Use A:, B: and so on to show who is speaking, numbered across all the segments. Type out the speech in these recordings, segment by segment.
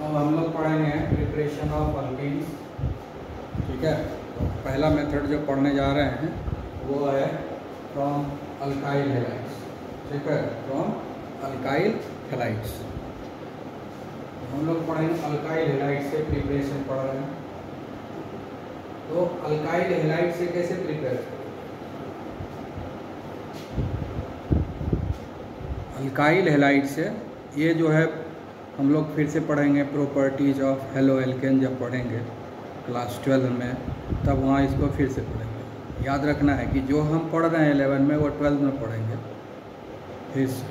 A: तो हम लोग पढ़ेंगे प्रिपरेशन ऑफ अल्कीन्स। ठीक है, तो पहला मेथड जो पढ़ने जा रहे हैं वो है फ्रॉम अल्काइल हैलाइड्स। ठीक है, फ्रॉम अल्काइल हैलाइड्स हम लोग पढ़ेंगे। अल्काइल हैलाइड से प्रिपरेशन पढ़ रहे हैं, तो अल्काइल हैलाइड से कैसे प्रिपेयर करें। अल्काइल हैलाइड से ये जो है हम लोग फिर से पढ़ेंगे प्रॉपर्टीज ऑफ हेलो एल्केन। जब पढ़ेंगे क्लास 12 में तब वहाँ इसको फिर से पढ़ेंगे। याद रखना है कि जो हम पढ़ रहे हैं 11 में वो 12 में पढ़ेंगे फिर से।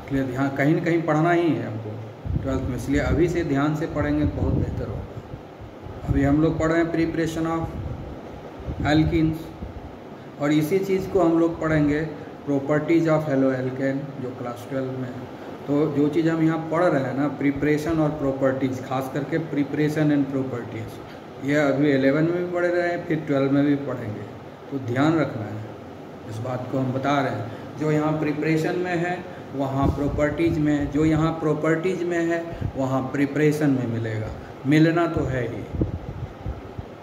A: इसलिए ध्यान कहीं न कहीं पढ़ना ही है हमको 12th में, इसलिए अभी से ध्यान से पढ़ेंगे तो बहुत बेहतर होगा। अभी हम लोग पढ़ रहे हैं प्रिपरेशन ऑफ एल्कीन्स, और इसी चीज़ को हम लोग पढ़ेंगे प्रॉपर्टीज ऑफ हेलो एल्केन जो क्लास 12 में है। तो जो चीज़ हम यहाँ पढ़ रहे हैं ना, प्रिपरेशन और प्रॉपर्टीज़, खास करके प्रिपरेशन एंड प्रॉपर्टीज़, ये अभी 11 में भी पढ़ रहे हैं, फिर 12 में भी पढ़ेंगे। तो ध्यान रखना है, इस बात को हम बता रहे हैं। जो यहाँ प्रिपरेशन में है वहाँ प्रॉपर्टीज़ में है, जो यहाँ प्रॉपर्टीज़ में है वहाँ प्रिपरेशन में मिलेगा। मिलना तो है ही,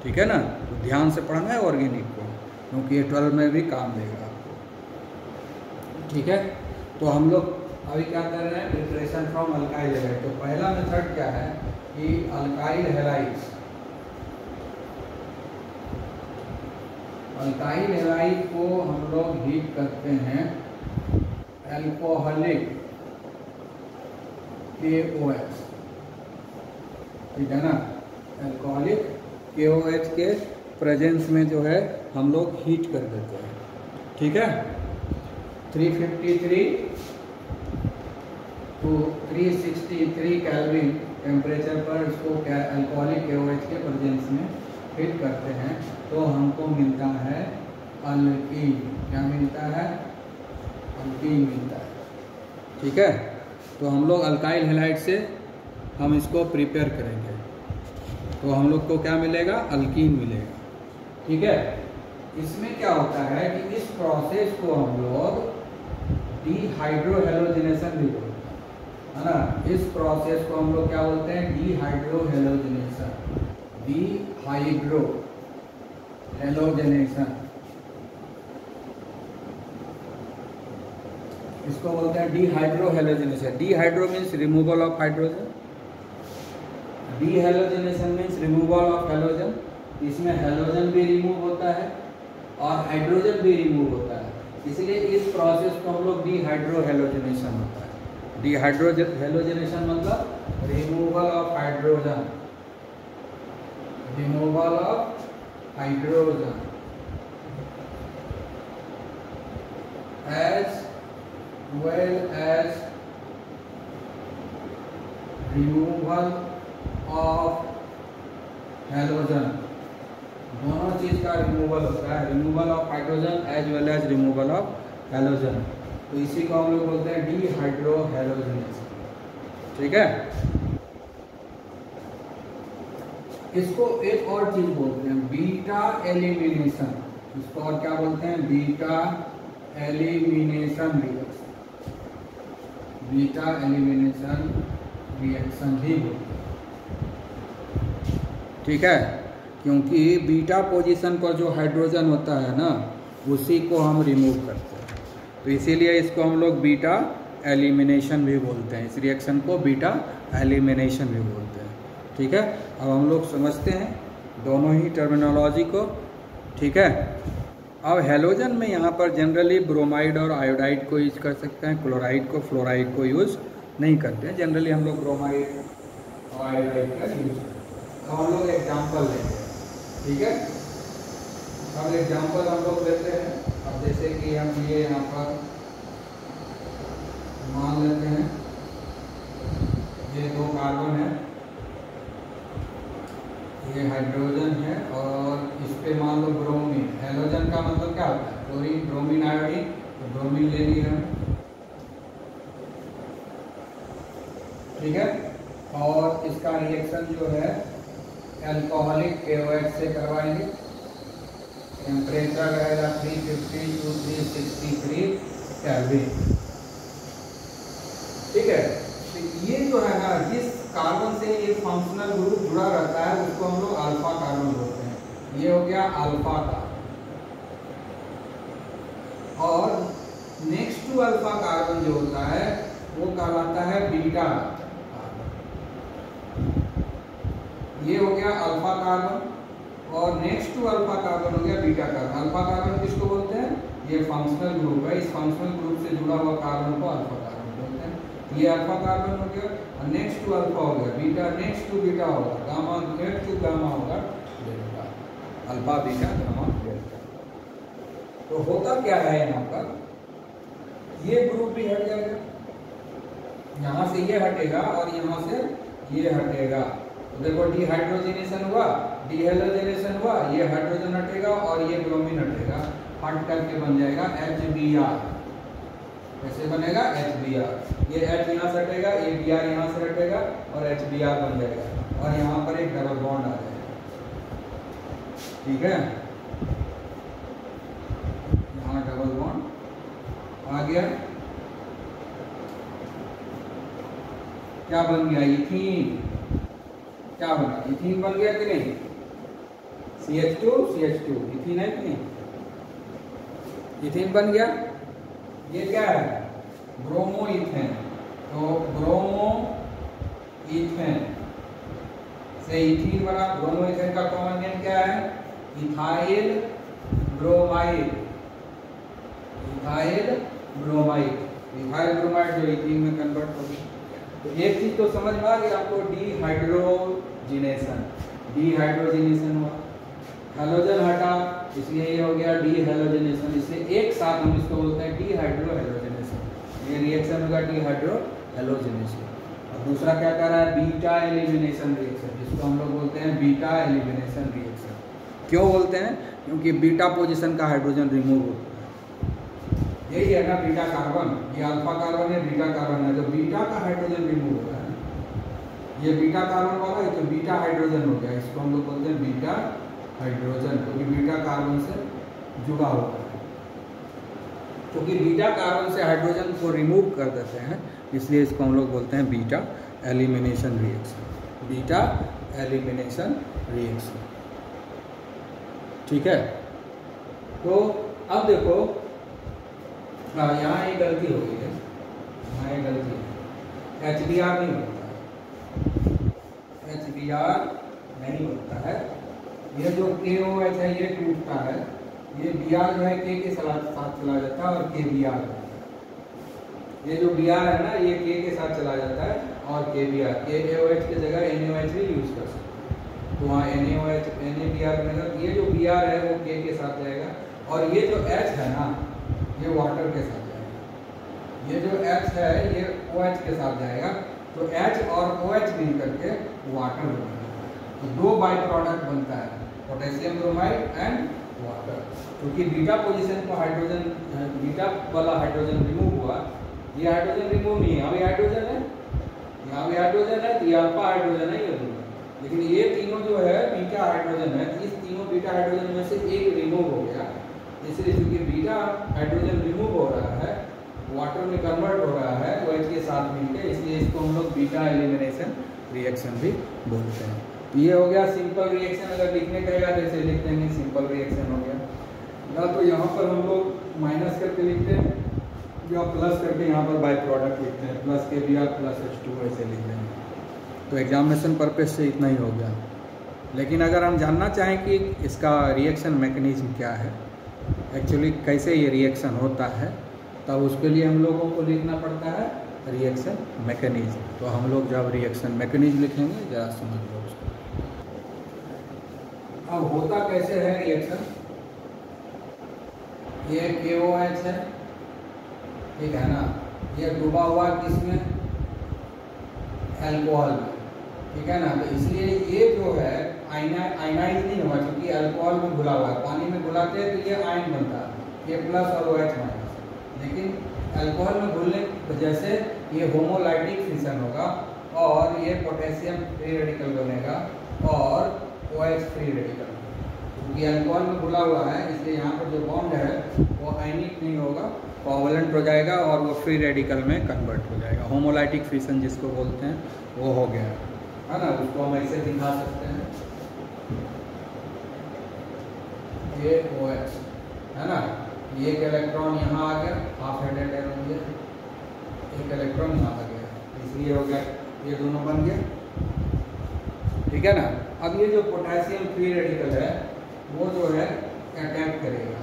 A: ठीक है ना। तो ध्यान से पढ़ना है ऑर्गेनिक को, क्योंकि ये 12 में भी काम देगा आपको। ठीक है, तो हम लोग अभी क्या कर रहे हैं, प्रिपरेशन फ्रॉम अल्काइल हैलाइड। तो पहला मेथड क्या है कि अल्काइल हैलाइड्स, अल्काइल हैलाइड को हम लोग हीट करते हैं अल्कोहलिक KOH, ठीक है ना। अल्कोहलिक KOH के प्रेजेंस में जो है हम लोग हीट कर देते हैं। ठीक है, 353 to 363 केल्विन टेम्परेचर पर इसको अल्कोहलिक KOH के प्रेजेंस में हीट करते हैं तो हमको मिलता है अल्कीन। क्या मिलता है, अल्कीन मिलता है। ठीक है, तो हम लोग अल्काइल हैलाइड से हम इसको प्रिपेयर करेंगे तो हम लोग को क्या मिलेगा, अल्कीन मिलेगा। ठीक है, इसमें क्या होता है कि इस प्रोसेस को हम लोग डिहाइड्रोहेलोजिनेशन भी बोलते हैं, है ना। इस प्रोसेस को हम लोग क्या बोलते हैं, डिहाइड्रोहेलोजिनेशन। डिहाइड्रोहेलोजिनेशन इसको बोलते हैं dehydrohalogenation. Dehydro means removal of hydrogen, dehalogenation means removal of halogen. इसमें हेलोजन भी रिमूव होता है और हाइड्रोजन भी रिमूव होता है, इसलिए इस प्रोसेस को हम लोग डिहाइड्रोहेलोजिनेशन होता है। डिहाइड्रोहेलोजिनेशन मतलब removal of hydrogen, removal of hydrogen as well as removal of halogen। दोनों चीज का रिमूवल होता है, removal of hydrogen as well as removal of halogen. तो इसी को हम लोग बोलते हैं डिहाइड्रोहेलोजिनेशन। ठीक है, इसको एक और चीज बोलते हैं बीटा एलिमिनेशन। इसको और क्या बोलते हैं, beta elimination reaction, beta elimination reaction भी बोलते हैं। ठीक है, क्योंकि बीटा पोजीशन पर जो हाइड्रोजन होता है ना उसी को हम रिमूव करते हैं, तो इसीलिए इसको हम लोग बीटा एलिमिनेशन भी बोलते हैं। इस रिएक्शन को बीटा एलिमिनेशन भी बोलते हैं। ठीक है, अब हम लोग समझते हैं दोनों ही टर्मिनोलॉजी को। ठीक है, अब हैलोजन में यहाँ पर जनरली ब्रोमाइड और आयोडाइड को यूज कर सकते हैं, क्लोराइड को फ्लोराइड को यूज़ नहीं करते हैं। जनरली हम लोग ब्रोमाइड और आयोडाइड का यूज करते हैं। अब हम लोग एग्जाम्पल लेंगे। ठीक है, अब एग्जाम्पल हम लोग लेते हैं। अब जैसे कि हम ये यहाँ पर मान लेते हैं ये 2 कार्बन है, ये हाइड्रोजन है और इस पे मान लो ब्रोमीन। हैलोजन का मतलब क्या होता है, क्लोरीन, ब्रोमीन, आयोडीन। तो ब्रोमीन ले लिया है। ठीक है, और इसका रिएक्शन जो है अल्कोहलिक KOH से करवाएंगे। टेम्परेचर रहेगा 350 to 363 केल्विन। ठीक है, तो ये जो है ना, जिस कार्बन से ये फंक्शनल ग्रुप जुड़ा रहता है उसको हम लोग अल्फा कार्बन बोलते हैं। ये हो गया अल्फा कार्बन। और नेक्स्ट टू अल्फा कार्बन जो होता है वो कहलाता है बीटा कार्बन। ये हो गया अल्फा कार्बन और नेक्स्ट टू अल्फा कार्बन हो गया बीटा कार्बन। अल्फा कार्बन किसको बोलते हैं? ये फंक्शनल ग्रुप है, इस फंक्शनल ग्रुप से जुड़ा हुआ कार्बन को अल्फा कार्बन बोलते हैं। ये अल्फा कार्बन हो गया और नेक्स्ट टू अल्फा हो गया बीटा, नेक्स्ट टू बीटा होगा गामा, नेक्स्ट टू गामा होगा delta. Alpha beta gamma delta. तो होता क्या है यहाँ पर, ये ग्रुप भी हट जाएगा, यहाँ से ये हटेगा और यहाँ से ये हटेगा। तो देखो डिहाइड्रोजनेशन हुआ, डिहेलोजनेशन हुआ, ये हाइड्रोजन हटेगा और ये ब्रोमीन हटेगा, हट करके बन जाएगा HBr। कैसे बनेगा? HBr। ये H यहाँ से हटेगा, ये Br यहाँ से हटेगा और HBr बन जाएगा और यहाँ पर एक डबल बॉन्ड आ जाएगा। ठीक है, यहाँ डबल बॉन्ड आ गया। क्या बन गया? इथीन। क्या बना? इथीन बन गया कि नहीं? CH2 इथीन है कि नहीं? इथीन बन गया। ये क्या है? Bromo ethane. तो ब्रोमो इथेन से इथीन बना। ब्रोमो इथेन का कॉमन नेम क्या है? Ethyl bromide. Ethyl bromide. Ethyl bromide जो इथीन में कन्वर्ट हो गया। तो एक चीज तो समझ में आ गई आपको, डिहाइड्रोजिनेशन। डिहाइड्रोजिनेशन हुआ, हेलोजन हटा, इसलिए ये हो गया डिहेलोजनेशन। इसलिए एक साथ हम इसको बोलते हैं डिहाइड्रोहेलोजनेशन। ये रिएक्शन होगा डिहाइड्रोहेलोजनेशन। और दूसरा क्या कर रहा है? बीटा एलिमिनेशन रिएक्शन, जिसको हम लोग बोलते हैं बीटा एलिमिनेशन रिएक्शन। क्यों बोलते हैं? क्योंकि बीटा पोजीशन का हाइड्रोजन रिमूव होता है। यही है ना बीटा कार्बन। ये अल्फा कार्बन है, बीटा कार्बन है, जो बीटा का हाइड्रोजन रिमूव होता है। ये बीटा कार्बन वाला है तो बीटा हाइड्रोजन हो गया, इसको हम लोग बोलते हैं बीटा हाइड्रोजन, क्योंकि बीटा कार्बन से जुड़ा होता है। क्योंकि बीटा कार्बन से हाइड्रोजन को रिमूव कर देते हैं, इसलिए इसको हम लोग बोलते हैं beta elimination reaction. Beta elimination reaction. ठीक है, तो अब देखो यहाँ एक गलती हो गई है, यहाँ एक गलती है। HBr नहीं बनता है, HBr नहीं बनता है। ये जो KOH है ये टूटता है, ये Br जो है K के साथ चला जाता है और KBr। ये जो Br है ना ये K के साथ चला जाता है और KBr, KOH की जगह NaOH भी यूज कर सकते हैं। तो वहाँ NaOH NaBr बनेगा। ये जो Br है वो K के साथ जाएगा और ये जो H है ना ये वाटर के साथ जाएगा। ये जो H है ये OH के साथ जाएगा। तो H और OH मिल करके वाटर बनेगा। तो दो बाई प्रोडक्ट बनता है, पोटेशियम ब्रोमाइड एंड वाटर। क्योंकि बीटा पोजीशन पर हाइड्रोजन, बीटा वाला हाइड्रोजन रिमूव हुआ, ये हाइड्रोजन रिमूव नहीं है, यहाँ भी हाइड्रोजन है, यहाँ भी हाइड्रोजन है, तो ये अल्फा हाइड्रोजन है ये दोनों। लेकिन ये तीनों जो है बीटा हाइड्रोजन है, इस तीनों बीटा हाइड्रोजन में से एक रिमूव हो गया। इसलिए क्योंकि बीटा हाइड्रोजन रिमूव हो रहा है, वाटर में कन्वर्ट हो रहा है OH के साथ मिलकर, इसलिए इसको हम लोग बीटा एलिमिनेशन रिएक्शन भी बोलते हैं। ये हो गया सिंपल रिएक्शन। अगर लिखने कहेगा जैसे लिख देंगे सिंपल रिएक्शन हो गया। या तो यहाँ पर हम लोग माइनस करके लिखते हैं या प्लस करके यहाँ पर बाई प्रोडक्ट लिखते हैं, प्लस KBr प्लस H2 ऐसे लिख देंगे। तो एग्जामिनेशन पर्पज से इतना ही हो गया। लेकिन अगर हम जानना चाहें कि इसका रिएक्शन मैकेनिज्म क्या है, एक्चुअली कैसे ये रिएक्शन होता है, तब उसके लिए हम लोगों को लिखना पड़ता है रिएक्शन मैकेनिज्म। तो हम लोग जब रिएक्शन मैकेनिज्म लिखेंगे जरा समझ लो उसको। अब होता कैसे है रिएक्शन? ये KOH है, ठीक है ना, ये डूबा हुआ किसमें? अल्कोहल में, ठीक है ना। तो इसलिए ये जो है आयनाइज नहीं होगा, क्योंकि अल्कोहल में घुला हुआ है। पानी में घुलाते हैं तो ये आयन बनता है, ये प्लस और OH माइनस। लेकिन अल्कोहल में घुलने की वजह से ये होमोलाइटिक फिशन होगा और ये पोटेशियम फ्री रेडिकल बनेगा और OH फ्री रेडिकल। क्योंकि अल्कोहल में घुला हुआ है इसलिए यहाँ पर जो बॉन्ड है वो आयनिक नहीं होगा, कोवलेंट हो जाएगा और वो फ्री रेडिकल में कन्वर्ट हो जाएगा। होमोलाइटिक फिशन जिसको बोलते हैं वो हो गया है ना। उसको हम ऐसे दिखा सकते हैं, ये OH है ना, ये एक इलेक्ट्रॉन यहाँ आ गया, हाफ हेडेड है, एक इलेक्ट्रॉन यहाँ आ गया, इसलिए हो गया ये दोनों बन गया, ठीक है ना। अब ये जो पोटेशियम फ्री रेडिकल है वो जो है अटैक करेगा,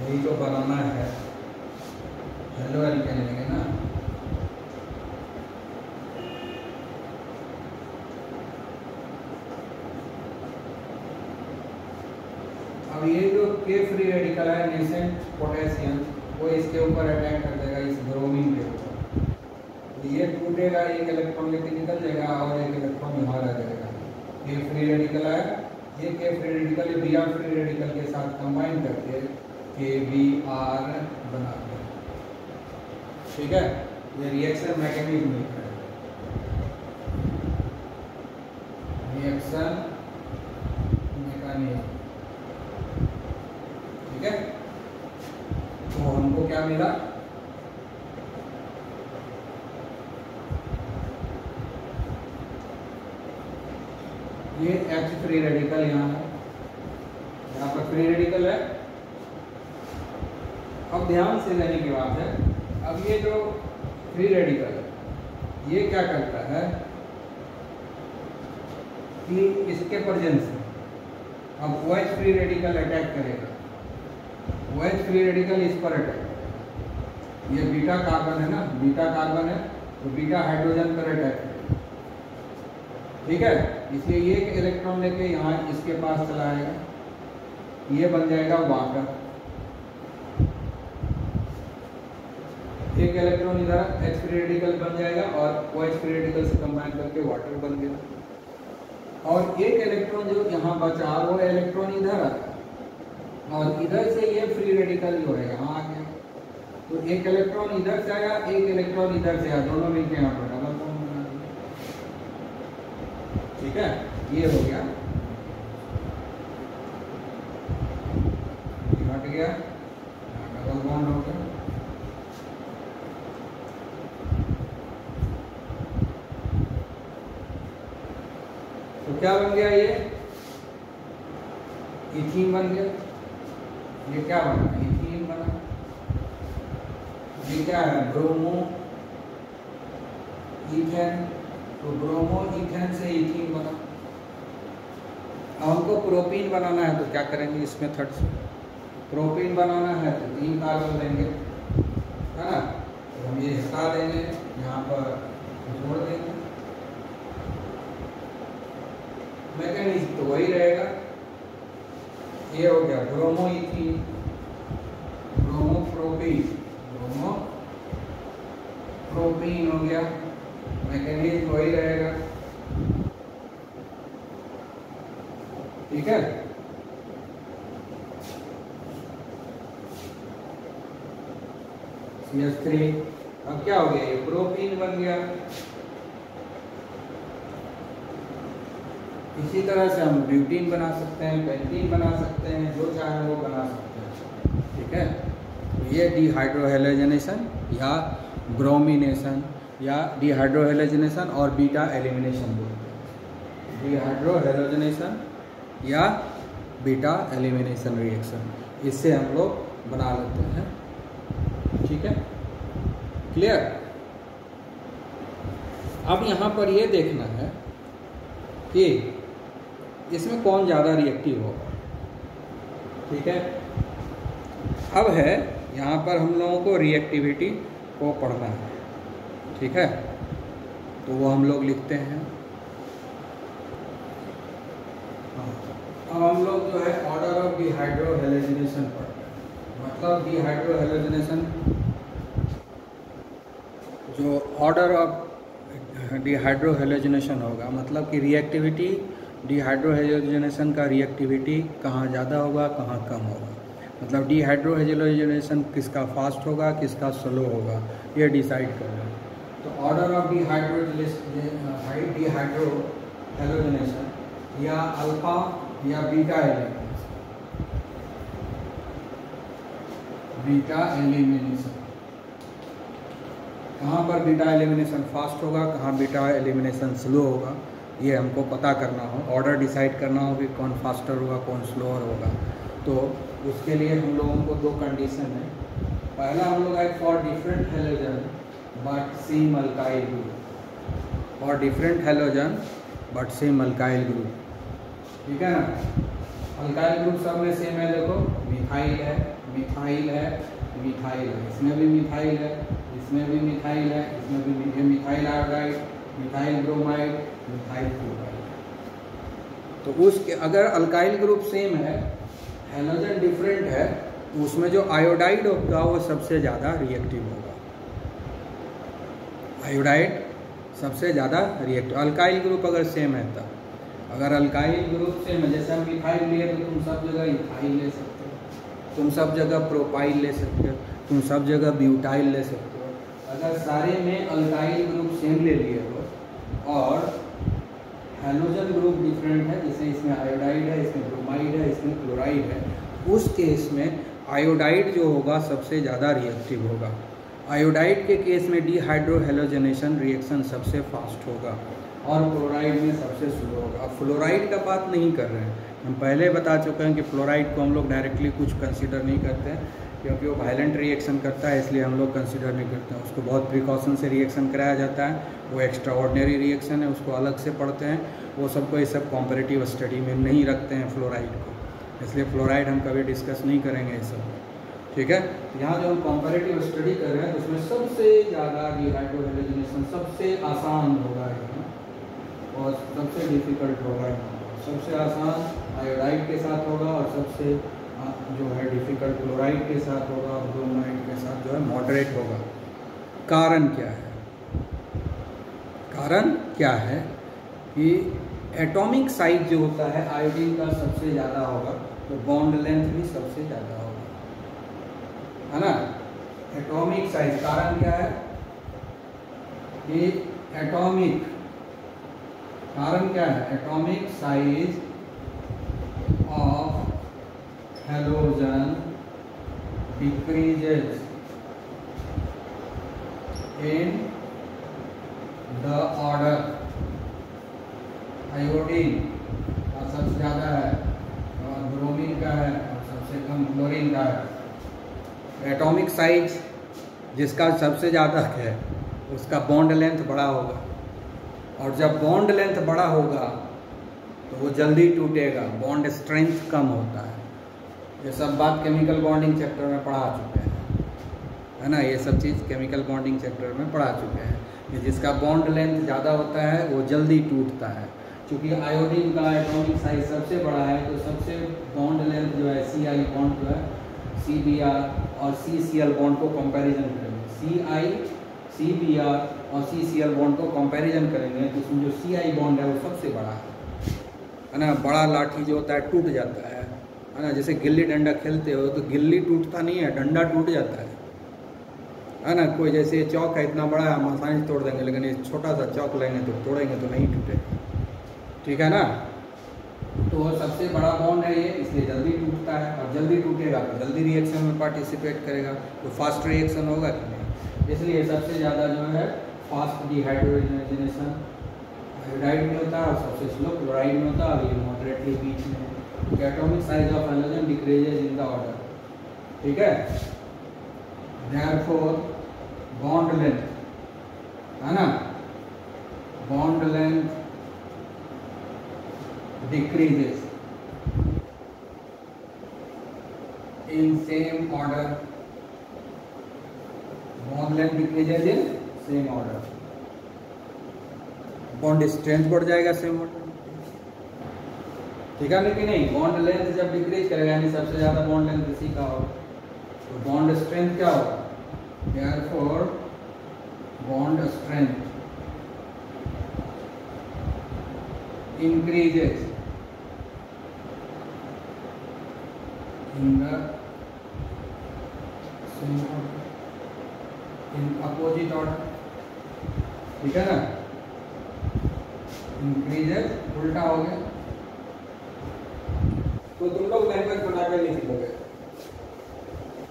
A: यही तो बनाना है, हेलो एल्केन लेंगे ना। अब ये जो के फ्री रेडिकल है नेसेंट पोटेशियम, वो इसके ऊपर अटैक कर देगा, इस ब्रोमीन के ऊपर। ये टूटेगा, एक इलेक्ट्रॉन लेके निकल जाएगा और एक इलेक्ट्रॉन यहाँ रह जाएगा। ये फ्री रेडिकल है, ये के फ्री रेडिकल ये Br फ्री रेडिकल के साथ कंबाइन करके KBr बना दे, ठीक है। ये रिएक्शन मैकेनिज्म है, रिएक्शन मैकेनिज्म, ठीक है। तो हमको क्या मिला, ये H फ्री रेडिकल यहाँ है, यहाँ पर फ्री रेडिकल है। अब ध्यान से लेने की बात है, अब ये जो फ्री रेडिकल है ये क्या करता है कि इसके प्रेजेंस में अब OH फ्री रेडिकल अटैक करेगा, OH फ्री रेडिकल इस पर अटैक करेगा। ये बीटा कार्बन है ना, बीटा कार्बन है तो बीटा हाइड्रोजन पर अटैक करेगा, ठीक है। इसलिए ये एक इलेक्ट्रॉन लेके यहाँ इसके पास चला आएगा, ये बन जाएगा वाटर, एक इलेक्ट्रॉन इधर H फ्री रेडिकल बन जाएगा और OH फ्री रेडिकल से कंबाइन करके वाटर बन गया। और एक इलेक्ट्रॉन जो यहाँ बचा वो इलेक्ट्रॉन इधर आता और इधर से ये फ्री रेडिकल जो है यहाँ आ गया, तो एक इलेक्ट्रॉन इधर से आया, एक इलेक्ट्रॉन इधर से आया, दोनों मिलकर यहाँ पर डबल बॉन्ड बना दिया, ठीक है। ये हो गया, हट गया, डबल बॉन्ड हो गया। तो क्या बन गया, ये इथीन बन गया। ये क्या बना, इथीन बना। ये क्या है, ब्रोमो इथेन, तो ब्रोमो इथेन से इथीन बना। अब हमको प्रोपीन बनाना है तो क्या करेंगे, इस मेथड से प्रोपीन बनाना है तो 3 कार्बन लेंगे, है ना। तो हम ये हटा देंगे, यहाँ पर जोड़ देंगे, मैकेनिज्म तो वही रहेगा। ये हो गया bromo ethene, bromo propene, bromo propene हो गया, मैकेनिज्म वही रहेगा, ठीक है। CH3, अब क्या हो गया, ये प्रोपीन बन गया। इसी तरह से हम ब्यूटीन बना सकते हैं, पेंटीन बना सकते हैं, जो चाहे वो बना सकते हैं, ठीक है। तो ये डिहाइड्रोहेलोजनेशन या ब्रोमिनेशन या डिहाइड्रोहेलोजनेशन और बीटा एलिमिनेशन बोलते हैं। डिहाइड्रोहेलोजनेशन या बीटा एलिमिनेशन रिएक्शन, इससे हम लोग बना लेते हैं, ठीक है, क्लियर। अब यहाँ पर ये देखना है कि इसमें कौन ज़्यादा रिएक्टिव होगा, ठीक है। अब है यहाँ पर हम लोगों को रिएक्टिविटी को पढ़ना है, ठीक है। तो वो हम लोग लिखते हैं, अब हम लोग जो है ऑर्डर ऑफ डिहाइड्रोहेलोजनेशन पढ़ते हैं। मतलब डिहाइड्रोहेलोजनेशन जो ऑर्डर ऑफ डिहाइड्रोहेलोजनेशन होगा, मतलब कि रिएक्टिविटी डिहाइड्रोहेलोजनेशन का रिएक्टिविटी कहाँ ज़्यादा होगा, कहाँ कम होगा। मतलब डिहाइड्रोहेलोजनेशन किसका फास्ट होगा, किसका स्लो होगा, ये डिसाइड करना है। तो ऑर्डर ऑफ हेलोजनेशन या अल्फा या बीटा एलिमिनेशन। बीटा एलिमिनेशन, कहाँ पर बीटा एलिमिनेशन फास्ट होगा, कहाँ बीटा एलिमिनेशन स्लो होगा, ये हमको पता करना हो, ऑर्डर डिसाइड करना हो कि कौन फास्टर होगा कौन स्लोअर होगा। तो उसके लिए हम लोगों को दो कंडीशन है। पहला हम लोग है for different halogen but same alkyl group, for different halogen but same alkyl group, ठीक है ना। अल्काइल ग्रुप सब में सेम है, देखो मिथाइल है, मिथाइल है, मिथाइल है, इसमें भी मिथाइल है, इसमें भी मिथाइल है, इसमें भी methyl iodide, methyl bromide, methyl chloride. तो उसके अगर अल्काइल ग्रुप सेम है, हेलोजन डिफरेंट है, तो उसमें जो आयोडाइड होगा वो सबसे ज़्यादा रिएक्टिव होगा। आयोडाइड सबसे ज़्यादा रिएक्टिव, अल्काइल ग्रुप अगर सेम है तब। अगर अल्काइल ग्रुप सेम है, जैसे हम मिथाइल लिए तो तुम सब जगह इथाइल ले सकते हो, तुम सब जगह प्रोपाइल ले सकते हो, तुम सब जगह ब्यूटाइल ले सकते हो। अगर सारे में अल्काइल ग्रुप सेम ले लिए हो और हेलोजन ग्रुप डिफरेंट है, जैसे इसमें आयोडाइड है, इसमें ब्रोमाइड है, इसमें क्लोराइड है, उस केस में आयोडाइड जो होगा सबसे ज़्यादा रिएक्टिव होगा। आयोडाइड के केस में डिहाइड्रोहेलोजनेशन रिएक्शन सबसे फास्ट होगा और क्लोराइड में सबसे स्लो होगा। अब फ्लोराइड का बात नहीं कर रहे हैं, हम पहले बता चुके हैं कि फ्लोराइड को हम लोग डायरेक्टली कुछ कंसीडर नहीं करते हैं, क्योंकि वो वायलेंट रिएक्शन करता है, इसलिए हम लोग कंसीडर नहीं करते हैं। उसको बहुत प्रिकॉशन से रिएक्शन कराया जाता है, वो एक्स्ट्रा ऑर्डिनरी रिएक्शन है, उसको अलग से पढ़ते हैं। वो सबको ये सब कॉम्परेटिव स्टडी में नहीं रखते हैं फ्लोराइड को, इसलिए फ्लोराइड हम कभी डिस्कस नहीं करेंगे ये सब, ठीक है। यहाँ जो हम कॉम्परेटिव स्टडी कर रहे हैं उसमें सबसे ज़्यादा डिहाइड्रोहेलोजनेशन सबसे आसान होगा यहाँ और सबसे डिफ़िकल्ट होगा यहाँ। सबसे आसान आयोडाइड के साथ होगा और सबसे जो है डिफ़िकल्ट क्लोराइड के साथ होगा और ब्रोमाइड के साथ जो है मॉडरेट होगा। कारण क्या है? कारण क्या है कि एटॉमिक साइज जो होता है आयोडीन का सबसे ज़्यादा होगा, तो बॉन्ड लेंथ भी सबसे ज़्यादा होगा, है ना। एटॉमिक साइज, कारण क्या है कि एटॉमिक, कारण क्या है, atomic size of halogen decreases in the order, iodine का सबसे ज़्यादा है और ब्रोमीन का है और सबसे कम क्लोरीन का है। एटॉमिक साइज जिसका सबसे ज़्यादा है उसका बॉन्ड लेंथ बड़ा होगा, और जब बॉन्ड लेंथ बड़ा होगा तो वो जल्दी टूटेगा, बॉन्ड स्ट्रेंथ कम होता है। ये सब बात केमिकल बॉन्डिंग चैप्टर में पढ़ा चुके हैं, है ना। ये सब चीज़ केमिकल बॉन्डिंग चैप्टर में पढ़ा चुके हैं कि जिसका बॉन्ड लेंथ ज़्यादा होता है वो जल्दी टूटता है। क्योंकि आयोडीन का एटॉमिक साइज सबसे बड़ा है, तो सबसे बॉन्ड लेंथ जो है Ci बॉन्ड जो है CBr और CCl बॉन्ड को कंपैरिजन करेंगे, CBr और CCl बॉन्ड को कंपैरिजन करेंगे तो उसमें जो Ci बॉन्ड है वो सबसे बड़ा है ना। बड़ा लाठी जो होता है टूट जाता है ना। जैसे गिल्ली डंडा खेलते हो तो गिल्ली टूटता नहीं है, डंडा टूट जाता है ना। कोई जैसे ये चौक है इतना बड़ा है, हम आसानी से तोड़ देंगे, लेकिन ये छोटा सा चौक लेंगे तो तोड़ेंगे तो नहीं टूटेगा, ठीक है ना। तो सबसे बड़ा बॉन्ड है ये, इसलिए जल्दी टूटता है, और जल्दी टूटेगा तो जल्दी रिएक्शन में पार्टिसिपेट करेगा, तो फास्ट रिएक्शन होगा कि नहीं। इसलिए सबसे ज़्यादा जो है फास्ट डिहाइड्रोजनेशन आयोडाइड में होता है और सबसे स्लो क्लोराइड में होता है, और ये मॉडरेटली बीच में है। Atomic size of halogen decreases in the order, ठीक है। देयरफॉर बॉन्ड लेंथ, है ना, bond length decreases in same order, bond length decreases in same order, bond strength बढ़ जाएगा सेम ऑर्डर, ठीक है ना कि नहीं। बॉन्ड लेंथ जब डिक्रीज करेगा यानी सबसे ज्यादा बॉन्ड लेंथ इसी का होगा, तो बॉन्ड स्ट्रेंथ क्या होगा, therefore bond strength increases in the same order, in opposite order, ठीक है ना। इंक्रीजेस, उल्टा हो गया। तो तुम लोग लैंग्वेज बना के लिख लोगे,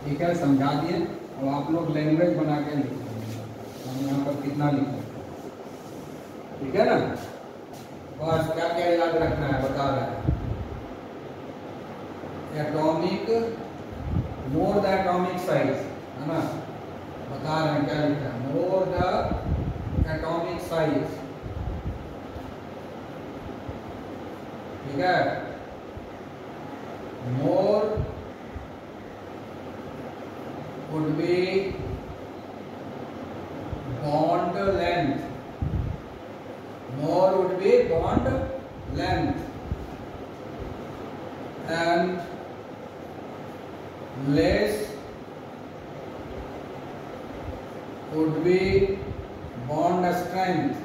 A: ठीक है, समझा दिए। अब आप लोग लैंग्वेज बना के लिख लोगे, हम यहाँ पर कितना लिखें, ठीक है ना। बस क्या क्या याद रखना है बता रहे हैं। Atomic, more the atomic size, है ना, बता रहे हैं क्या लिखा है, मोर द एटॉमिक साइज, ठीक है। मोर would be bond length, more would be bond length, and less would be bond strength.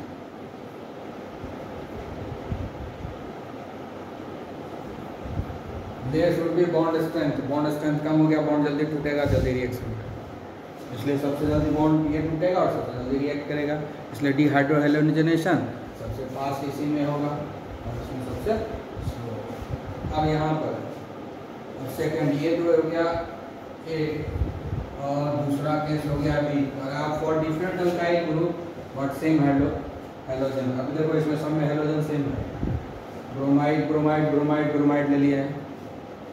A: Less would be bond strength, bond strength कम हो गया, बॉन्ड जल्दी टूटेगा, जल्दी रिएक्शन करेगा, इसलिए सबसे जल्दी बॉन्ड ये टूटेगा और सबसे जल्दी रिएक्ट करेगा। इसलिए डिहाइड्रोहेलोजनेशन सबसे फास्ट इसी में होगा और इसमें सबसे स्लो। अब यहाँ पर सेकंड ये तो हो गया एक, और दूसरा केस हो गया बी। अगर आप for different alkyl group but same halogen, अब देखो इसमें सब में हेलोजन सेम है, ब्रोमाइड ब्रोमाइड ब्रोमाइड ब्रोमाइड ले लिया है,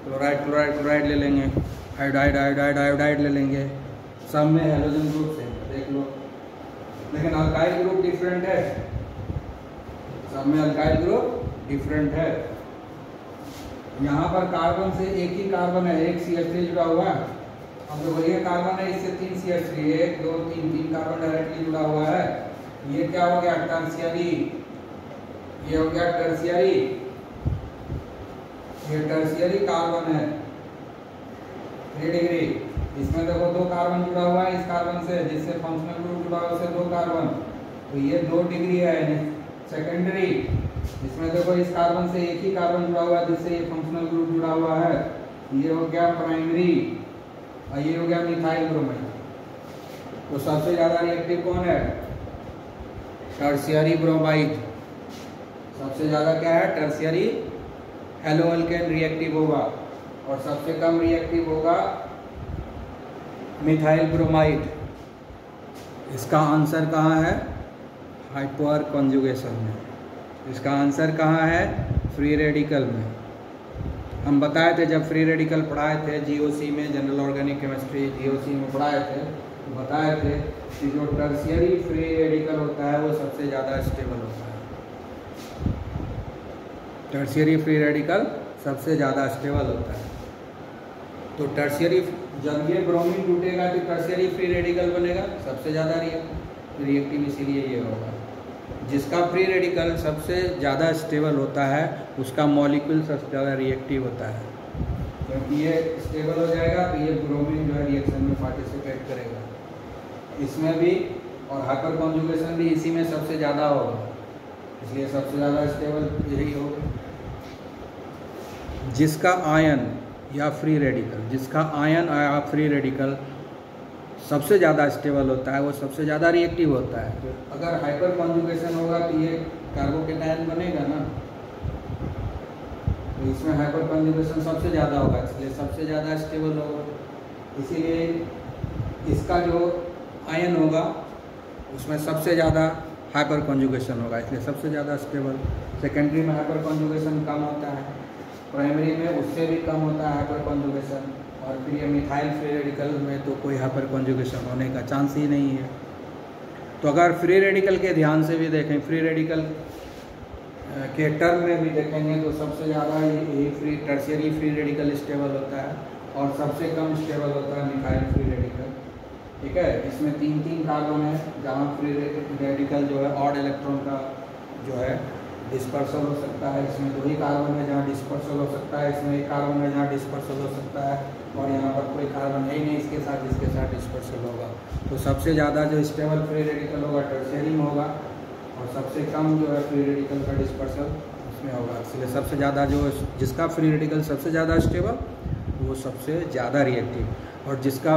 A: क्लोराइड क्लोराइड क्लोराइड ले लेंगे, आयोडाइड आयोडाइड आयोडाइड ले लेंगे, सब में हेलोजन ग्रुप सेम है, देख लो। लेकिन अल्काइल ग्रुप डिफरेंट है, सब में अल्काइल ग्रुप डिफरेंट है। यहाँ पर कार्बन से एक ही कार्बन है, एक CH3 जुड़ा हुआ है। अब देखो ये कार्बन है, इससे 3 CH3, 1 2 3 कार्बन डायरेक्टली जुड़ा हुआ है। ये क्या हो गया, टर्शियरी, ये हो गया टर्शियरी, ये टर्शियरी कार्बन है 3 डिग्री। इसमें देखो 2 कार्बन जुड़ा हुआ है इस कार्बन से, जिससे फंक्शनल ग्रुप जुड़ा हुआ है उससे 2 कार्बन, तो ये 2 डिग्री है सेकेंडरी। इसमें देखो इस कार्बन से एक ही कार्बन जुड़ा हुआ है जिससे ये फंक्शनल ग्रुप जुड़ा हुआ है, ये हो गया प्राइमरी, और ये हो गया मिथाइल ब्रोमाइड। तो सबसे ज्यादा रिएक्टिव कौन है, टर्शियरी ब्रोमाइड। सबसे ज़्यादा क्या है, टर्शियरी हेलो एल्केन रिएक्टिव होगा, और सबसे कम रिएक्टिव होगा मिथाइल ब्रोमाइड। इसका आंसर कहाँ है, हाइपर कॉन्जुगेशन में। इसका आंसर कहाँ है, फ्री रेडिकल में। हम बताए थे जब फ्री रेडिकल पढ़ाए थे GOC में, जनरल ऑर्गेनिक केमिस्ट्री GOC में पढ़ाए थे, तो बताए थे कि जो टर्शियरी फ्री रेडिकल होता है वो सबसे ज़्यादा स्टेबल होता है। टर्शियरी फ्री रेडिकल सबसे ज़्यादा स्टेबल होता है। तो टर्शियरी, जब ये ब्रोमीन टूटेगा तो टर्शियरी फ्री रेडिकल बनेगा, सबसे ज़्यादा रिएक्टिव, इसीलिए ये होगा। जिसका फ्री रेडिकल सबसे ज़्यादा स्टेबल होता है उसका मॉलिक्यूल सबसे ज़्यादा रिएक्टिव होता है, क्योंकि ये स्टेबल हो जाएगा तो ये ब्रोमीन जो है रिएक्शन में पार्टिसिपेट करेगा इसमें भी, और हाइपर कॉन्जुगेशन भी इसी में सबसे ज़्यादा होगा, इसलिए सबसे ज़्यादा स्टेबल यही होगा। जिसका आयन या फ्री रेडिकल, जिसका आयन या फ्री रेडिकल सबसे ज़्यादा स्टेबल होता है वो सबसे ज़्यादा रिएक्टिव होता है। तो अगर हाइपर कॉन्जुगेशन होगा तो ये कार्बोकेटायन बनेगा ना, तो इसमें हाइपर कॉन्जुगेशन सबसे ज़्यादा होगा, इसलिए सबसे ज़्यादा स्टेबल होगा। इसीलिए इसका जो आयन होगा उसमें सबसे ज़्यादा हाइपर कॉन्जुगेशन होगा, इसलिए सबसे ज़्यादा स्टेबल। सेकेंडरी में हाइपर कॉन्जुगेशन कम होता है, प्राइमरी में उससे भी कम होता है हाइपर कॉन्जुगेशन, और फिर ये मिथाइल फ्री रेडिकल में तो कोई हाइपर कॉन्जुगेशन होने का चांस ही नहीं है। तो अगर फ्री रेडिकल के ध्यान से भी देखें, फ्री रेडिकल के टर्म में भी देखेंगे तो सबसे ज़्यादा ये free tertiary free radical stable होता है, और सबसे कम स्टेबल होता है मिथाइल फ्री रेडिकल। ठीक है, इसमें 3 कार्बन है, जहाँ फ्री रेडिकल जो है ऑड इलेक्ट्रॉन का जो है डिस्पर्सल हो सकता है, इसमें 2 ही कार्बन है जहाँ डिस्पर्सल हो सकता है, इसमें 1 कार्बन है जहाँ डिस्पर्सल हो सकता है, और यहाँ पर कोई कार्बन है ही नहीं इसके साथ जिसके साथ डिस्पर्सल होगा। तो सबसे ज़्यादा जो स्टेबल फ्री रेडिकल होगा टर्शियरी में होगा, और सबसे कम जो है फ्री रेडिकल का डिस्पर्सल उसमें होगा। इसलिए सबसे ज़्यादा जो जिसका फ्री रेडिकल सबसे ज़्यादा स्टेबल वो सबसे ज़्यादा रिएक्टिव, और जिसका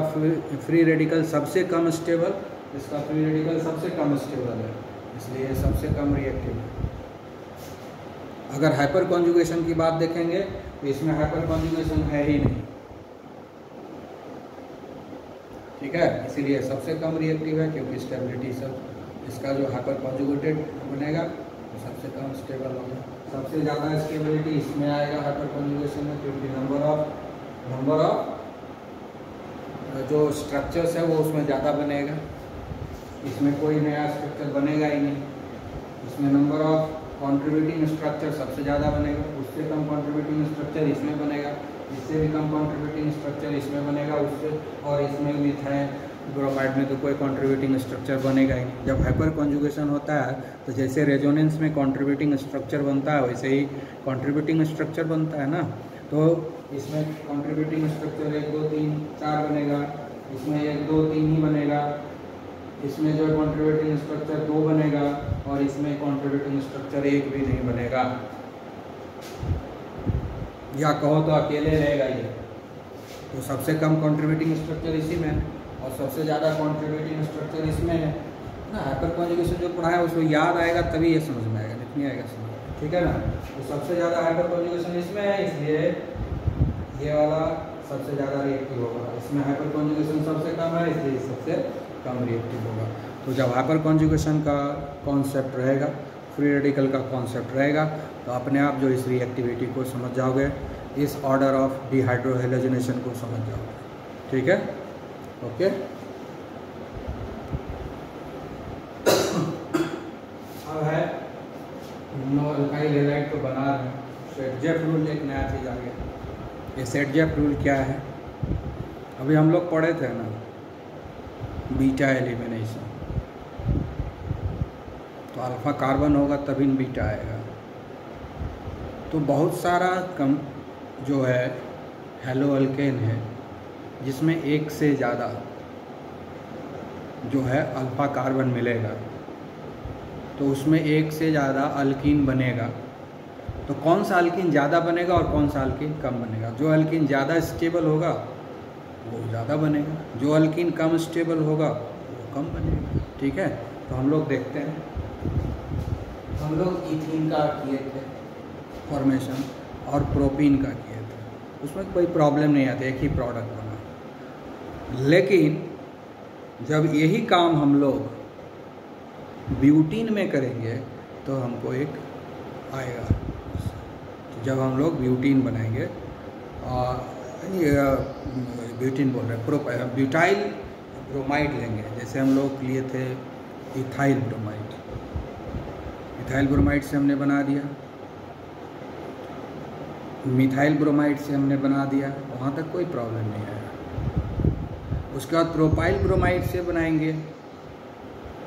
A: फ्री रेडिकल सबसे कम स्टेबल, इसका फ्री रेडिकल सबसे कम स्टेबल है, इसलिए सबसे कम रिएक्टिव है। अगर हाइपर कॉन्जुगेशन की बात देखेंगे तो इसमें हाइपर कॉन्जुगेशन है ही नहीं, ठीक है। इसीलिए सबसे कम रिएक्टिव है, क्योंकि स्टेबिलिटी सब इसका जो हाइपर कॉन्जुगेटेड बनेगा तो सबसे कम स्टेबल होगा। सबसे ज़्यादा स्टेबिलिटी इसमें आएगा हाइपर कॉन्जुगेशन में, क्योंकि नंबर ऑफ जो स्ट्रक्चर्स है वो उसमें ज़्यादा बनेगा। इसमें कोई नया स्ट्रक्चर बनेगा ही नहीं। इसमें नंबर ऑफ कंट्रीब्यूटिंग स्ट्रक्चर सबसे ज़्यादा बनेगा, उससे कम कंट्रीब्यूटिंग स्ट्रक्चर इसमें बनेगा, इससे भी कम कंट्रीब्यूटिंग स्ट्रक्चर इसमें बनेगा, उससे और इसमें मिथाइल ब्रोमाइड में तो कोई कंट्रीब्यूटिंग स्ट्रक्चर बनेगा ही नहीं। जब हाइपर कॉन्जुगेशन होता है तो जैसे रेजोनेंस में कंट्रीब्यूटिंग स्ट्रक्चर बनता है वैसे ही कंट्रीब्यूटिंग स्ट्रक्चर बनता है ना। तो इसमें कंट्रीब्यूटिंग स्ट्रक्चर 1 2 3 4 बनेगा, इसमें 1 2 3 ही बनेगा, इसमें जो कंट्रीब्यूटिंग स्ट्रक्चर 2 बनेगा और इसमें कंट्रीब्यूटिंग स्ट्रक्चर 1 भी नहीं बनेगा, या कहो तो अकेले रहेगा ये। तो सबसे कम कंट्रीब्यूटिंग स्ट्रक्चर इसी में है और सबसे ज़्यादा कंट्रीब्यूटिंग स्ट्रक्चर इसमें है ना। हाइपर कॉन्जुगेशन जो पढ़ा है उसको याद आएगा तभी ये समझ में आएगा, नहीं आएगा समझ, ठीक है ना। तो सबसे ज़्यादा हाइपर कॉन्जुगेशन इसमें है, इसलिए ये वाला सबसे ज़्यादा रिएक्टिव होगा। इसमें हाइपर कॉन्जुगेशन सबसे कम है, इसलिए सबसे कम रिएक्टिव होगा। तो जब हाइपर कॉन्जुगेशन का कॉन्सेप्ट रहेगा, फ्री रेडिकल का कॉन्सेप्ट रहेगा, तो अपने आप जो इस रिएक्टिविटी को समझ जाओगे, इस ऑर्डर ऑफ डिहाइड्रोहेलोजिनेशन को समझ जाओगे, ठीक है। ओके, अब है नो अल्काइल हैलाइड को बना रहे हैं। सेट-जेफ रूल एक नया चीज़ आ गया। ये सेट-जेफ रूल क्या है? अभी हम लोग पढ़े थे ना बीटा एलिमिनेशन, तो अल्फा कार्बन होगा तभी बीटा आएगा। तो बहुत सारा कम जो है हेलो अल्केन है जिसमें एक से ज़्यादा जो है अल्फा कार्बन मिलेगा, तो उसमें एक से ज़्यादा अल्कीन बनेगा। तो कौन सा अल्कीन ज़्यादा बनेगा और कौन सा अल्कीन कम बनेगा? जो अल्कीन ज़्यादा स्टेबल होगा वो ज़्यादा बनेगा, जो अल्कीन कम स्टेबल होगा वो कम बनेगा, ठीक है। तो हम लोग देखते हैं, हम लोग इथीन का किए थे फॉर्मेशन और प्रोपीन का किए थे, उसमें कोई प्रॉब्लम नहीं आती, एक ही प्रोडक्ट बना। लेकिन जब यही काम हम लोग ब्यूटीन में करेंगे तो हमको एक आएगा। तो जब हम लोग ब्यूटीन बनाएंगे, ब्यूटीन बोल रहे हैं, ब्यूटाइल ब्रोमाइड लेंगे, जैसे हम लोग लिए थे इथाइल ब्रोमाइड। इथाइल ब्रोमाइड से हमने बना दिया, मिथाइल ब्रोमाइड से हमने बना दिया, वहाँ तक कोई प्रॉब्लम नहीं आएगा। उसके बाद प्रोपाइल ब्रोमाइड से बनाएंगे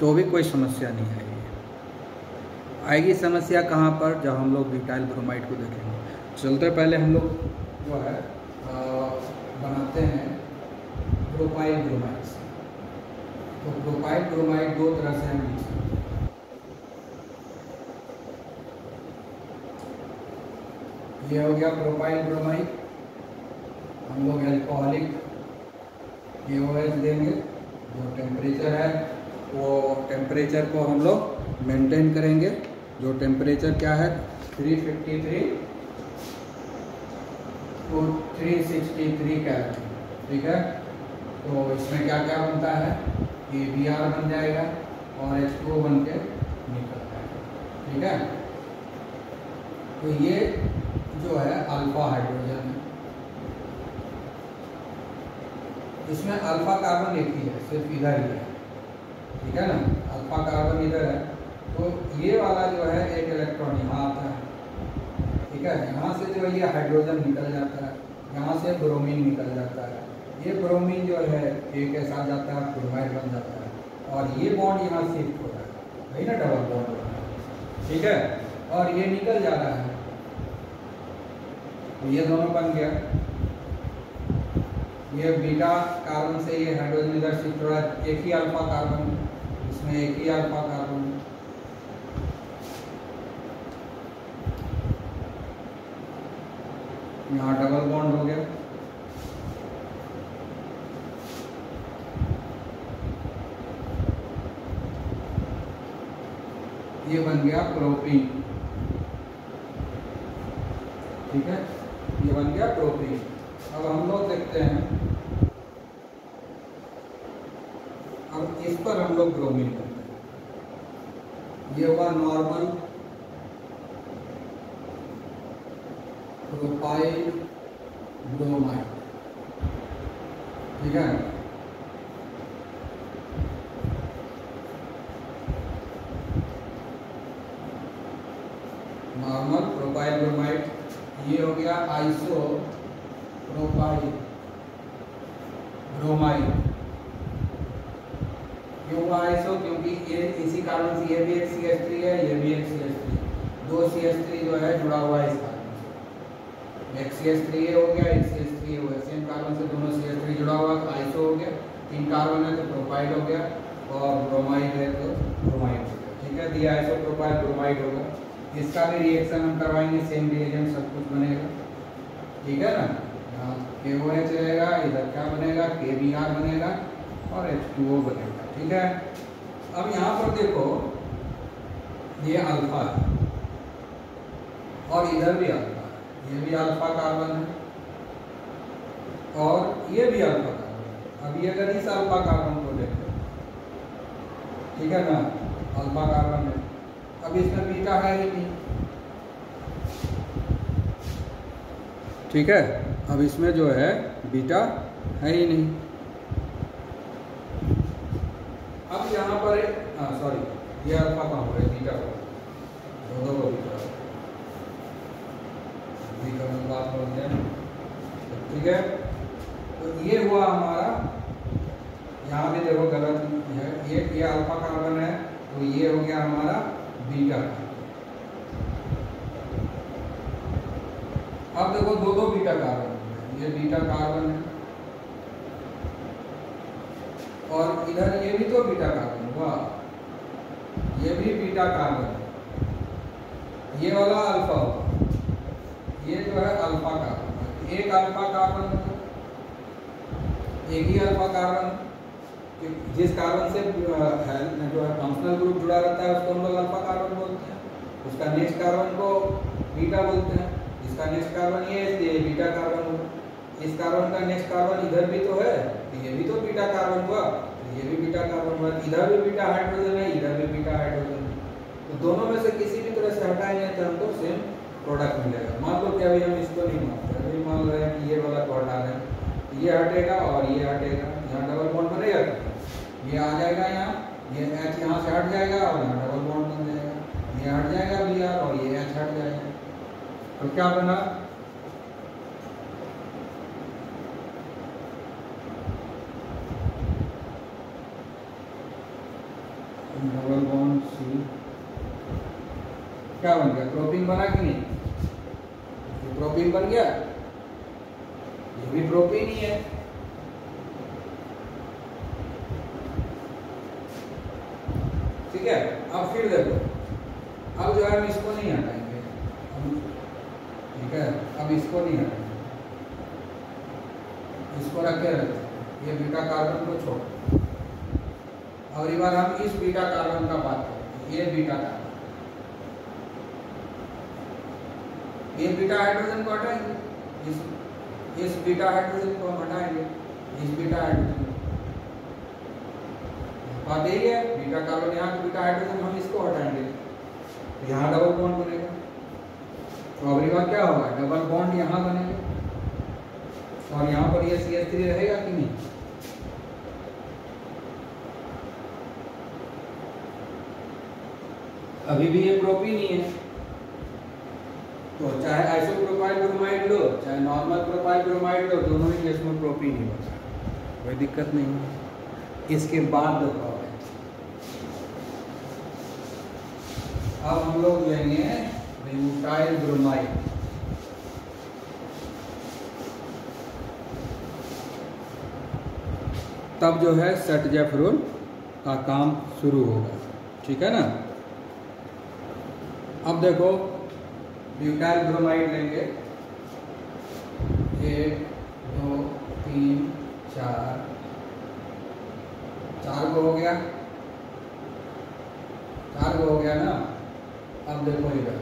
A: तो भी कोई समस्या नहीं आएगी। आएगी समस्या कहाँ पर? जब हम लोग ब्यूटाइल ब्रोमाइड को देखेंगे। चलते पहले हम लोग जो है बनाते हैं प्रोपाइल ब्रोमाइड से। तो प्रोपाइल ब्रोमाइड दो तरह से हम लिख सकते हैं। ये हो गया प्रोपाइल ब्रोमाइड, हम लोग एल्कोहलिक KOH देंगे। जो टेम्परेचर है वो टेम्परेचर को हम लोग मेंटेन करेंगे। जो टेम्परेचर क्या है 353 तो 363 केल्विन, ठीक है। तो इसमें क्या क्या बनता है कि Br बन जाएगा और H2O बन के निकलता है, ठीक है। तो ये जो है अल्फा हाइड्रोजन है, इसमें अल्फा कार्बन एक ही है, सिर्फ इधर ही है, ठीक है ना। अल्फा कार्बन इधर है, तो ये वाला जो है एक इलेक्ट्रॉन यहाँ आता है, ठीक है। यहाँ से जो है ये हाइड्रोजन निकल जाता है, यहाँ से ब्रोमीन निकल जाता है। ये ब्रोमीन जो है एक के साथ जाता है, ब्रोमाइड बन जाता है, और ये बॉन्ड यहाँ शिफ्ट होता है, वही ना डबल बॉन्ड होता है, ठीक है। और ये निकल जा रहा है, तो ये दोनों बन गया। ये बीटा कार्बन से ये हाइड्रोजन इधर शिफ्ट हो रहा है, एक ही अल्फा कार्बन, इसमें एक ही अल्फा कार्बन, यहाँ डबल बॉन्ड हो गया। ये बन गया प्रोपीन, ठीक है, ये बन गया प्रोपीन। अब हम लोग देखते हैं, अब इस पर हम लोग ब्रोमीन करते हैं। ये हुआ नॉर्मल प्रोपाइल ब्रोमाइड, ठीक है। नॉर्मल प्रोपाइल ब्रोमाइड, ये हो गया आइसो प्रोपाइल ब्रोमाइड। क्यों हुआ आइसो? क्योंकि ये इसी कारण से ये भी एक CH3 है, ये भी एक CH3, दो CH3 जो है जुड़ा हुआ है इस कार्बन से। एक CH3 हो गया, एक CH3 हो गया, सेम कार्बन से दोनों CH3 जुड़ा हुआ तो आइसो हो गया। 3 कार्बन है तो प्रोपाइल हो गया, और ब्रोमाइड है तो ब्रोमाइड हो गया, ठीक है। दिया आइसो प्रोपाइल ब्रोमाइड होगा। इसका भी रिएक्शन हम करवाएंगे, सेम रिएजेंट सब कुछ बनेगा, ठीक है ना। यहाँ KOH रहेगा, इधर क्या बनेगा, KBr बनेगा और H2O बनेगा, ठीक है। अब यहाँ पर देखो, ये अल्फा है और इधर भी अल्फा है, ये भी अल्फा कार्बन है और ये भी अल्फा कार्बन है। अब ये अगर इस अल्फा कार्बन को देखें, ठीक है ना, अल्फा कार्बन है, अब इसमें बीटा है ही नहीं, ठीक है। अब इसमें जो है बीटा है ही नहीं। अब यहाँ पर सॉरी, ये अल्फा कहाँ हो रहा है, बीटा हो, दो को बीटा में बात करते हैं, ठीक है। तो ये हुआ हमारा, यहाँ भी देखो गलत है, ये अल्फा कार्बन है तो ये हो गया हमारा बीटा। अब देखो दो बीटा कार्बन, ये बीटा कार्बन है और इधर ये भी तो बीटा कार्बन हुआ, ये भी बीटा कार्बन है, ये वाला अल्फा हुआ, ये जो है अल्फा कार्बन। एक अल्फा कार्बन, एक ही अल्फा कार्बन, जिस कार्बन से जो है फंक्शनल ग्रुप जुड़ा रहता है उसको हम लोग अल्फा कार्बन बोलते हैं, उसका नेक्स्ट कार्बन को बीटा बोलते हैं, इसका नेक्स्ट कार्बन ये है इसलिए बीटा कार्बन हुआ। इस कार्बन का नेक्स्ट कार्बन इधर भी तो है, ये भी तो बीटा कार्बन हुआ, ये भी बीटा कार्बन हुआ, इधर भी बीटा हाइड्रोजन है, इधर भी बीटा हाइड्रोजन है। तो दोनों में से किसी भी तरह से हटाएंगे तो हमको सेम प्रोडक्ट मिलेगा। मान लो कि अभी हम इसको नहीं मानते, अभी मान रहे हैं कि ये वाला को हटा रहे हैं, ये हटेगा और ये हटेगा, यहाँ डबल बॉन्ड बनेगा, ये आ जाएगा यहाँ, ये H यहाँ से हट जाएगा और यहाँ डबल बॉन्ड बन जाएगा, ये हट जाएगा Br और ये H हट जाएगा, तो क्या बना, डबल बॉन्ड C, क्या बन गया, प्रोपीन बना कि नहीं, ये प्रोपीन बन गया, ये भी प्रोपीन ही है। ठीक है। अब फिर देखो, अब जो है हम इसको नहीं हटाएंगे, ठीक है, अब इसको नहीं हटाएंगे, इसको रखे रहते हैं, ये बीटा कार्बन को छोड़। और एक बार हम इस बीटा कार्बन का बात करें, ये बीटा कार्बन, ये बीटा हाइड्रोजन को हटाएंगे, इस बीटा हाइड्रोजन को हम हटाएंगे, इस बीटा हाइड्रोजन बात यही है, बीटा कार्बन यहाँ तो बीटा हाइड्रोजन, हम इसको हटाएंगे, यहाँ डबल बॉन्ड बनेगा, तो अगली बार क्या होगा, डबल बॉन्ड यहाँ बनेगा और यहाँ पर ये CH3 रहेगा कि नहीं, अभी भी ये प्रोपीन ही है। तो चाहे आइसोप्रोपाइल ब्रोमाइड लो, चाहे नॉर्मल प्रोपाइल ब्रोमाइड लो, दोनों ही केस में प्रोपीन ही बचा, कोई दिक्कत नहीं है। इसके बाद बताओ, अब हम लोग लेंगे ब्यूटाइल ब्रोमाइड, तब जो है सेटजेफ्रोन का काम शुरू होगा, ठीक है ना। अब देखो ब्यूटाइल ब्रोमाइड लेंगे, 1 2 3 4 को हो गया, 4 को हो गया ना। अब देखो इधर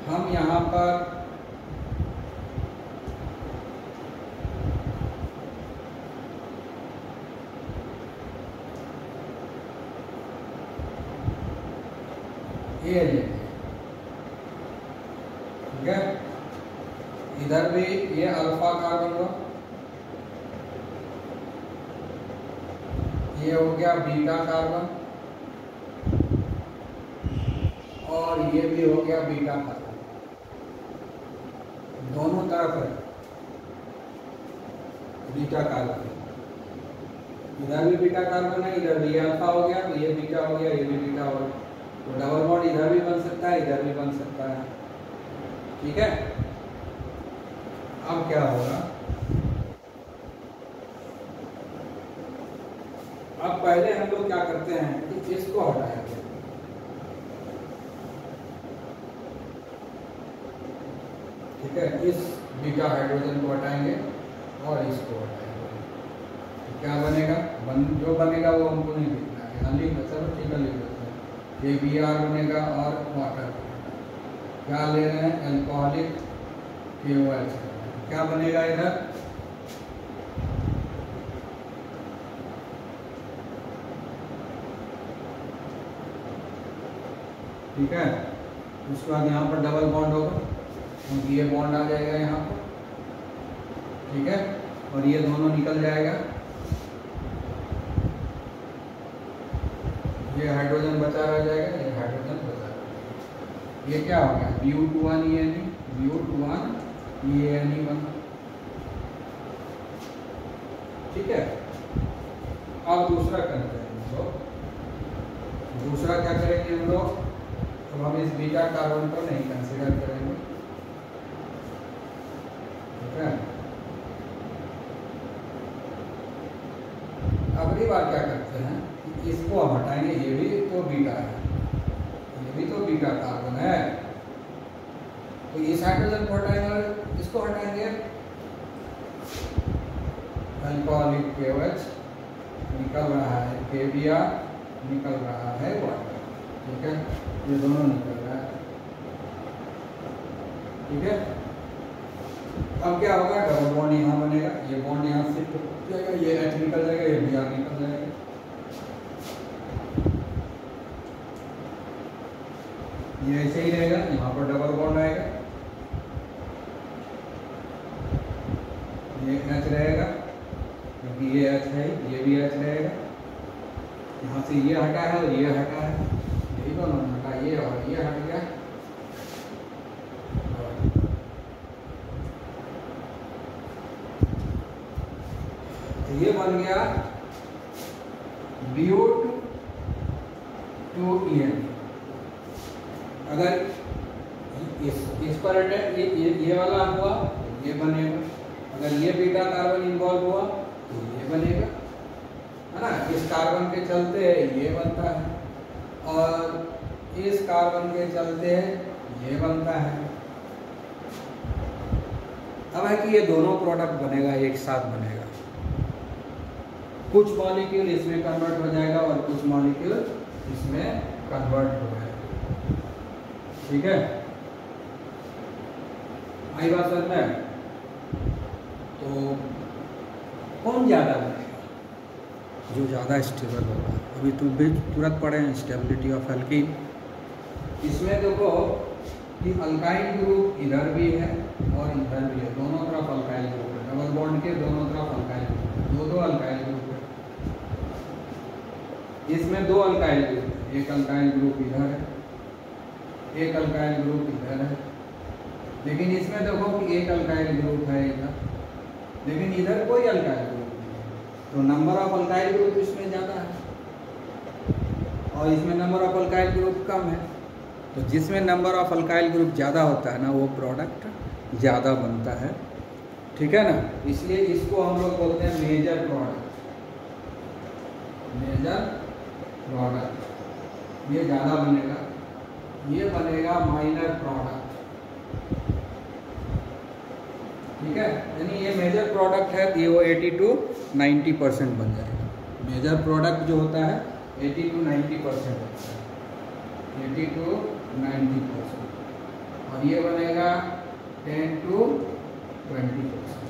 A: हम यहाँ पर ये लेंगे, ठीक है। इधर भी ये अल्फा कार्बन हुआ, ये हो गया बीटा कार्बन, और ये भी हो गया बीटा कार्बन, दोनों तरफ है बीटा कार्बन। इधर भी बीटा कार्बन है, इधर भी अल्फा हो गया, तो ये बीटा हो गया, ये भी बीटा हो गया, तो डबल बॉन्ड इधर भी बन सकता है, इधर भी बन सकता है, ठीक है। अब क्या होगा, अब पहले हम लोग क्या करते हैं कि इसको हटाएंगे, ठीक है। इस बीटा हाइड्रोजन को हटाएंगे और इसको हटाएंगे, तो क्या बनेगा, जो बनेगा वो हमको नहीं लिखना है, यहाँ लिख चलो ठीक है, लिख देते हैं। ये Br बनेगा और वाटर बनेगा, क्या ले रहे हैं, अल्कोहलिक KOH, क्या बनेगा इधर, ठीक है। उसके बाद यहाँ पर डबल बॉन्ड होगा, क्योंकि ये बॉन्ड आ जाएगा यहाँ पर, ठीक है, और ये दोनों निकल जाएगा, ये हाइड्रोजन बचा रह जाएगा, ये हाइड्रोजन बचा रह जाएगा। ये क्या हो गया, Bu2 ENE, Bu2 ENE बना, ठीक है। अब दूसरा करते हैं हम लोग, दूसरा क्या करेंगे हम लोग, तो हम इस बीटा कार्बन को नहीं कंसीडर करेंगे, ठीक है। अगली बार क्या करते हैं, इसको हम हटाएंगे, ये भी तो बीटा है, ये भी तो बीटा कार्बन है, तो इस हाइड्रोजन को हटाएंगे और इसको हटाएंगे, अल्कोहलिक KOH निकल रहा है, KBr निकल रहा है वाटर, ठीक है, ये दोनों निकल रहा है, ठीक है। अब क्या होगा, डबल बॉन्ड यहाँ बनेगा, ये बॉन्ड यहाँ शिफ्ट हो जाएगा, ये H निकल जाएगा, ये Br निकल जाएगा, ये ऐसे ही रहेगा, यहाँ पर डबल बॉन्ड आएगा, ये H रहेगा, क्योंकि ये H है, ये भी H रहेगा, यहाँ से ये हटा है और ये हटा है, यही दोनों हटा, ये और ये हट गया, तो ये बन गया But2 ENE। अगर इस पर ये वाला हुआ तो ये बनेगा, अगर ये बीटा कार्बन इन्वॉल्व हुआ तो ये बनेगा, है ना। इस कार्बन के चलते ये बनता है, और इस कार्बन के चलते ये बनता है। अब है कि ये दोनों प्रोडक्ट बनेगा, एक साथ बनेगा, कुछ मॉलिक्यूल इसमें कन्वर्ट हो जाएगा और कुछ मॉलिक्यूल इसमें कन्वर्ट हो जाएगा, ठीक है। आई बात समझ में, तो कौन ज़्यादा बनेगा, जो ज़्यादा स्टेबल होगा। अभी तो भी तुरंत पढ़े हैं स्टेबिलिटी ऑफ एल्कीन, इसमें देखो कि अल्काइल ग्रुप इधर भी है और इधर भी है, दोनों तरफ अल्काइल ग्रुप है, डबल बॉन्ड के दोनों तरफ अल्काइल ग्रुप, दो अल्काइल ग्रुप है। इसमें दो अल्काइल ग्रुप है, एक अल्काइल ग्रुप इधर है, एक अल्काइल ग्रुप इधर है, लेकिन इसमें देखो कि एक अल्काइल ग्रुप है इधर, लेकिन इधर कोई अल्काइल ग्रुप नहीं है, तो नंबर ऑफ अल्काइल ग्रुप इसमें ज़्यादा है और इसमें नंबर ऑफ अल्काइल ग्रुप कम है। तो जिसमें नंबर ऑफ अल्काइल ग्रुप ज़्यादा होता है ना, वो प्रोडक्ट ज़्यादा बनता है, ठीक है ना। इसलिए इसको हम लोग बोलते हैं मेजर प्रोडक्ट, मेजर प्रोडक्ट, ये ज़्यादा बनेगा, ये बनेगा माइनर प्रोडक्ट, ठीक है। यानी ये मेजर प्रोडक्ट है, ये वो 80 to 90% बन जाएगा। मेजर प्रोडक्ट जो होता है 80 to 90% होता है, 80 to 90%। और ये बनेगा 10 to 20%।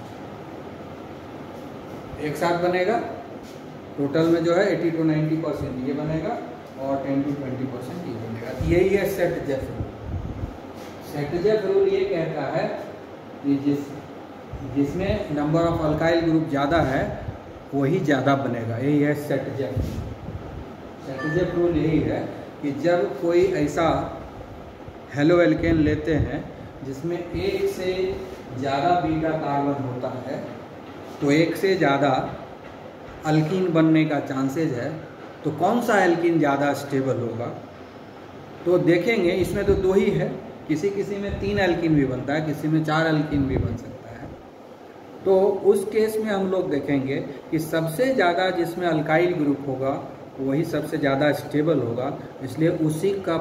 A: एक साथ बनेगा, टोटल में जो है 80 to 90% ये बनेगा और 10 to 20% ये बनेगा। यही है सेट-जेफ रूल। सेट-जेफ रूल ये कहता है कि जिसमें नंबर ऑफ अल्काइल ग्रुप ज़्यादा है वही ज़्यादा बनेगा। यही है सेट-जेफ रूल। सेट-जेफ रूल यही है कि जब कोई ऐसा हेलो एल्केन लेते हैं जिसमें एक से ज़्यादा बीटा कार्बन होता है तो एक से ज़्यादा अल्कीन बनने का चांसेस है, तो कौन सा एल्कीन ज़्यादा स्टेबल होगा तो देखेंगे। इसमें तो 2 ही है, किसी में 3 एल्कीन भी बनता है, किसी में 4 एल्कीन भी बन सकता है। तो उस केस में हम लोग देखेंगे कि सबसे ज़्यादा जिसमें अल्काइल ग्रुप होगा वही सबसे ज़्यादा स्टेबल होगा, इसलिए उसी का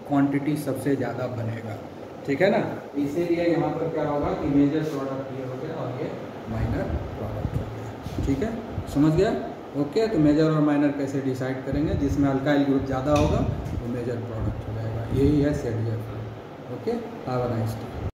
A: क्वांटिटी सबसे ज़्यादा बनेगा। ठीक है ना। इसीलिए यहाँ पर क्या होगा कि मेजर प्रोडक्ट ये हो गया और ये माइनर प्रोडक्ट हो गया। ठीक है, समझ गया। ओके, तो मेजर और माइनर कैसे डिसाइड करेंगे? जिसमें अल्काइल ग्रुप ज़्यादा होगा वो मेजर प्रोडक्ट हो जाएगा। यही है set-Jeff rule. Okay, have a nice day.